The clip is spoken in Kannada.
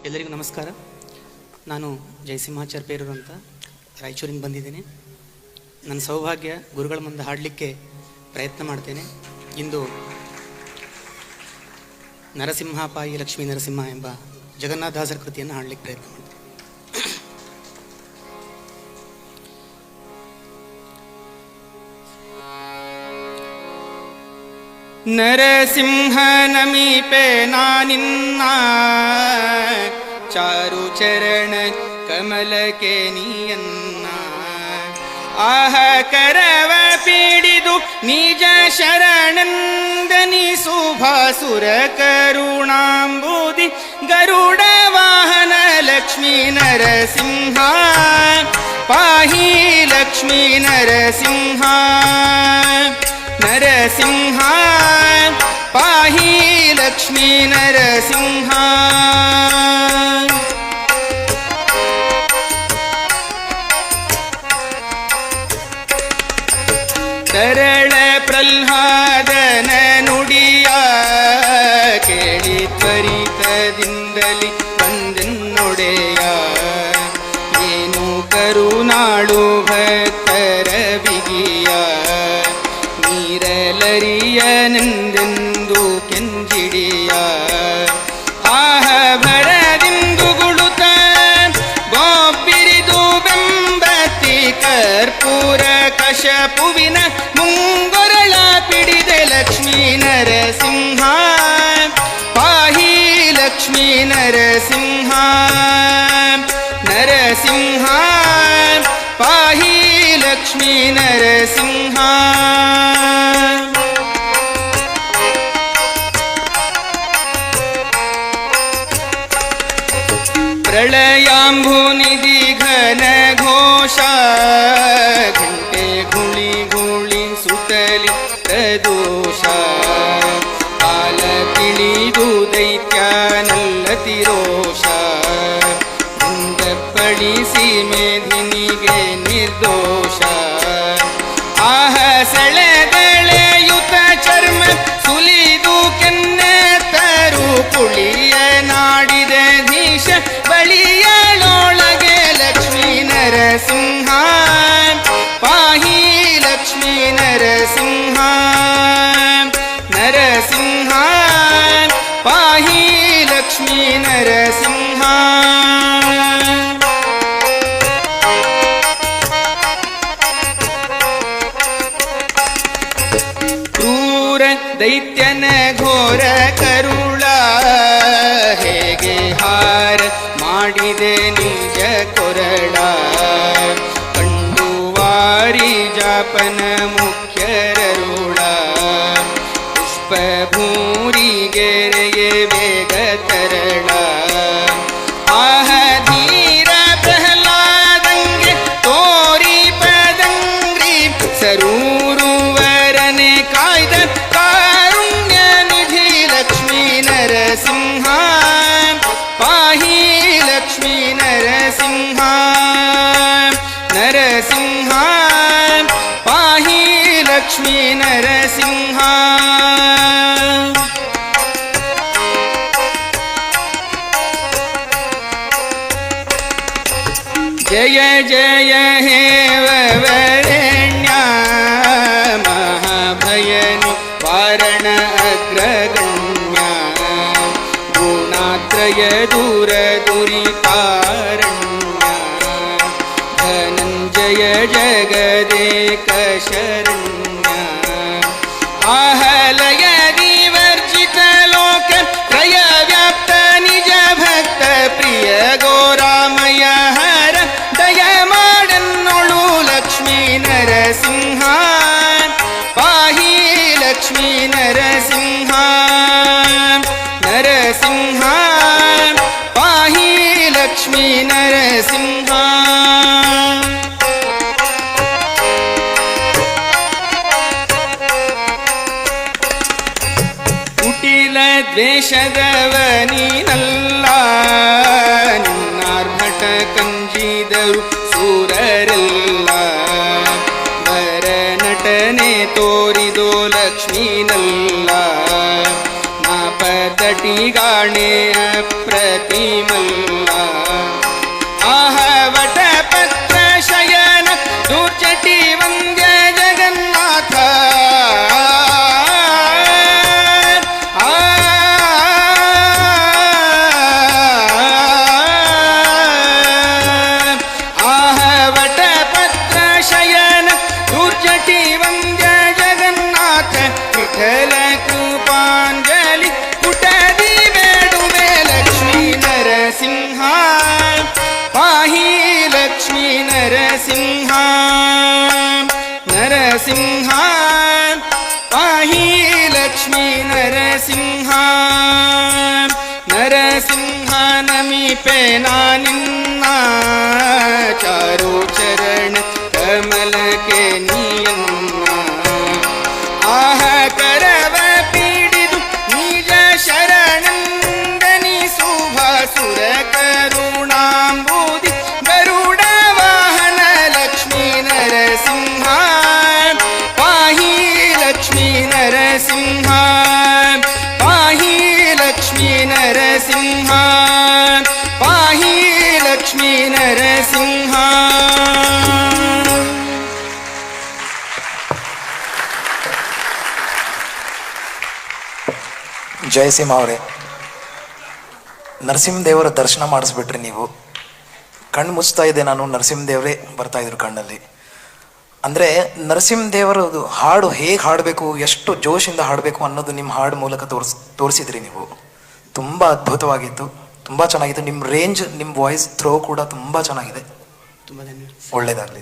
ಎಲ್ಲರಿಗೂ ನಮಸ್ಕಾರ. ನಾನು ಜಯಸಿಂಹಾಚಾರ್ ಪೇರೂರು ಅಂತ ರಾಯಚೂರಿಂದ ಬಂದಿದ್ದೇನೆ. ನನ್ನ ಸೌಭಾಗ್ಯ ಗುರುಗಳ ಮುಂದೆ ಹಾಡಲಿಕ್ಕೆ ಪ್ರಯತ್ನ ಮಾಡ್ತೇನೆ. ಇಂದು ನರಸಿಂಹ ಪಾಯಿ ಲಕ್ಷ್ಮೀ ನರಸಿಂಹ ಎಂಬ ಜಗನ್ನಾಥದಾಸರ ಕೃತಿಯನ್ನು ಹಾಡಲಿಕ್ಕೆ ಪ್ರಯತ್ನ ಮಾಡ್ತೇನೆ. ನರಸಿಂಹ ನಮೀಪೆ ನಾನಿನ್ನ ಚಾರು ಚರಣ ಕಮಲಕ್ಕೆ ನೀಯನ್ನ ಆಹ ಕರವ ಪೀಡಿದು ನಿಜ ಶರಣಂದನಿ ಸುಭಾಸುರ ಕರುಣಾಂಬುದಿ ಗರುಡ ವಾಹನ ಲಕ್ಷ್ಮೀ ನರಸಿಂಹ ಪಾಹಿ ಲಕ್ಷ್ಮೀ ನರಸಿಂಹ ನರಸಿಂಹ ಪಾಹಿ ಲಕ್ಷ್ಮೀ ನರಸಿಂಹ. ತರಳ ಪ್ರಹ್ಲಾದನ ನುಡಿಯ ಕೇಳಿ ತ್ವರಿತದಿಂದಲಿ ಬಂದೆನ್ನೊಡೆಯ ಏನು ಕರುನಾಳು ಭಕ್ತರ ಬಿಗಿಯ ನೀರಲರಿಯನೆಂದೆಂದು ಕೆಂಜಿಡಿಯ ಆಹ ಭರದಿಂದು ಗುಳುತ ಗೋಬಿರಿದು ಬೆಂಬತ್ತಿ ಕರ್ಪೂರ ಕಶಪುವಿನ ಮುಂಗೊರಳ ಪಿಡಿದೆ ಲಕ್ಷ್ಮೀ ನರಸಿಂಹ ಪಾಹಿ ಲಕ್ಷ್ಮೀ ನರಸಿಂಹ ನರಸಿಂಹ ಪಾಹಿ ಲಕ್ಷ್ಮೀ ನರಸಿಂಹ. ಪ್ರಳಯಾಂಬುನಿಧಿ ಘನ ಘೋಷ ಘಂಟೆ ಗುಳಿ ಗುಳಿ ಸುತ್ತಲಿ ಪ್ರದೋಷ ಕಾಲ ತಿಳಿದು ದೈತ್ಯನಲ್ಲತಿರೋಷ ಬಳಿಸಿ ಮೇಧಿನಿಗೆ ನಿರ್ದೋಷ ಆಹ ಸೆಳೆದಳೆಯುತ ಚರ್ಮ ಸುಲಿದು ಕೆನ್ನೆತ್ತರು ಪುಳಿಯ ನಾಡಿದೆ ಧೀಶ ಬಳಿಯಳೊಳಗೆ ಲಕ್ಷ್ಮೀ ನರಸಿಂಹ ಪಾಹಿ ಲಕ್ಷ್ಮೀ ನರಸಿಂಹ ನರಸಿಂಹ ಪಾಹಿ ಲಕ್ಷ್ಮೀ ನರಸಿಂಹ. ದೈತ್ಯನ ಘೋರ ಕರುಳ ಹೇಗೆ ಹಾರ ಮಾಡಿದೆ ನಿಜ ಕೊರಳ ಕಂಡು ವಾರಿ ಜಾಪನ ಮುಖ್ಯರರುಳ ಪುಷ್ಪ ಭೂರಿಗೆರೆಗೆ ವೇಗ ತರಳ ಆಹ ಧೀರ ಪ್ರಹ್ಲಾದಂಗೆ ತೋರಿ ಪದಂಗ್ರಿ ಸರೂರುವರನೆ ಕಾಯ್ದ ನರಸಿಂಹ ಪಾಹಿ ಲಕ್ಷ್ಮೀ ನರಸಿಂಹ ನರಸಿಂಹ ಪಾಹಿ ಲಕ್ಷ್ಮೀ ನರಸಿಂಹ. ಜಯ ಜಯ ಹೇ ವರೆಣ್ಯ ಮಹಾಭಯನು ವಾರಣ ಅಗ್ರಗಣ್ಯ ಗುಣಾತ್ರಯ ದೂರ ದುರಿತಾರಣ್ಯ ಧನಂಜಯ ಜಗದೇಕ ಶರಣ್ಯ ಆಹಲಯ ವಿವರ್ಜಿತ ಲೋಕ ತ್ರಯ ವ್ಯಾಪ್ತ ನಿಜ ಭಕ್ತ ಪ್ರಿಯ ಗೋರಾಮಯ ಹರ ದಯ ಮಾಡನ್ನೊಳು ಲಕ್ಷ್ಮೀ ನರಸಿಂಹ ಪಾಹಿ ಲಕ್ಷ್ಮೀ ನರಸಿಂಹ ನರಸಿಂಹ ಪಾಹಿ ಲಕ್ಷ್ಮೀ ನರಸಿಂಹ. ಕುಟಿಲ ದ್ವೇಷದವನೀನಲ್ಲ ನಿನ್ನಾರ್ಭಟ ಕಂಜಿದರು ಸೂರರೆಲ್ಲ ವರ ನಟನೆ ತೋರಿದೋ ಲಕ್ಷ್ಮೀನಲ್ಲ ನಾಪತಟಿಗಾ ಕಾಣೆ ಅಪ್ರತಿಮಲ್ಲ ಆಹವಟ ಪತ್ರ ಶಯನ ದುರ್ಜಟಿ ವಂದ್ಯ ಜಗನ್ನಾಥ ಆಹವಟ ಪತ್ರ ಶಯನ ದುರ್ಜಟಿ ವಂದ್ಯ ಜಗನ್ನಾಥ ವಿಠಲ ಕೃಪಾಂಜಲಿ ಪುಟದಿ ಬೇಡುವೆ ಲಕ್ಷ್ಮೀ ನರಸಿಂಹ ಪಾಹಿ ಲಕ್ಷ್ಮೀ ನರಸಿಂಹ ನರಸಿಂಹ ಪಾಹಿ ಲಕ್ಷ್ಮೀ ನರಸಿಂಹ ನರಸಿಂಹ ನಮಿಪೆ ನಾನಿನ್ನ ಚಾರು ಚರಣ ಕಮಲಕ್ಕೆ ನೀಯನ್ನ ಆಹ ಕರವ ಪೀಡಿದು ನಿಜ ಶರಣಂದನಿ ಸುಭಾಸುರ ಕರುಣಾಂಬುದಿ ಗರುಡ ವಾಹನ ಲಕ್ಷ್ಮೀ ನರಸಿಂಹ ಪಾಹಿ ಲಕ್ಷ್ಮೀ ನರಸಿಂಹ ಪಾಹಿ ಲಕ್ಷ್ಮೀ ನರಸಿಂಹ ಪಾಹಿ ಲಕ್ಷ್ಮೀ ನರಸಿಂಹ. ಜಯಸಿಂಹ ಅವರೇ, ನರಸಿಂಹದೇವರ ದರ್ಶನ ಮಾಡಿಸ್ಬಿಟ್ರಿ ನೀವು. ಕಣ್ಣು ಮುಚ್ತಾ ಇದ್ದೆ ನಾನು, ನರಸಿಂಹದೇವರೇ ಬರ್ತಾ ಇದ್ರು ಕಣ್ಣಲ್ಲಿ. ಅಂದರೆ ನರಸಿಂಹದೇವರದು ಹಾಡು ಹೇಗೆ ಹಾಡಬೇಕು, ಎಷ್ಟು ಜೋಶಿಂದ ಹಾಡಬೇಕು ಅನ್ನೋದು ನಿಮ್ಮ ಹಾಡು ಮೂಲಕ ತೋರಿಸಿದ್ರಿ ನೀವು. ತುಂಬ ಅದ್ಭುತವಾಗಿತ್ತು, ತುಂಬ ಚೆನ್ನಾಗಿತ್ತು. ನಿಮ್ಮ ರೇಂಜ್, ನಿಮ್ಮ ವಾಯ್ಸ್ ಥ್ರೋ ಕೂಡ ತುಂಬ ಚೆನ್ನಾಗಿದೆ. ತುಂಬ ಧನ್ಯವಾದ. ಒಳ್ಳೆಯದಾಗಲಿ.